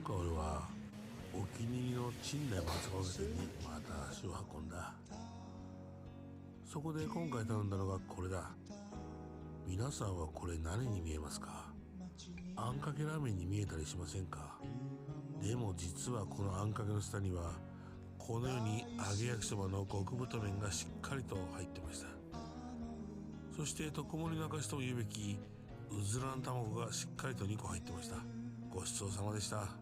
今回俺はお気に入りの陳内松葉店にまた足を運んだ。そこで今回頼んだのがこれだ。皆さんはこれ何に見えますか？あんかけラーメンに見えたりしませんか？でも実はこのあんかけの下にはこのように揚げ焼きそばの極太麺がしっかりと入ってました。そして特盛りの証とも言うべきうずらの卵がしっかりと2個入ってました。ごちそうさまでした。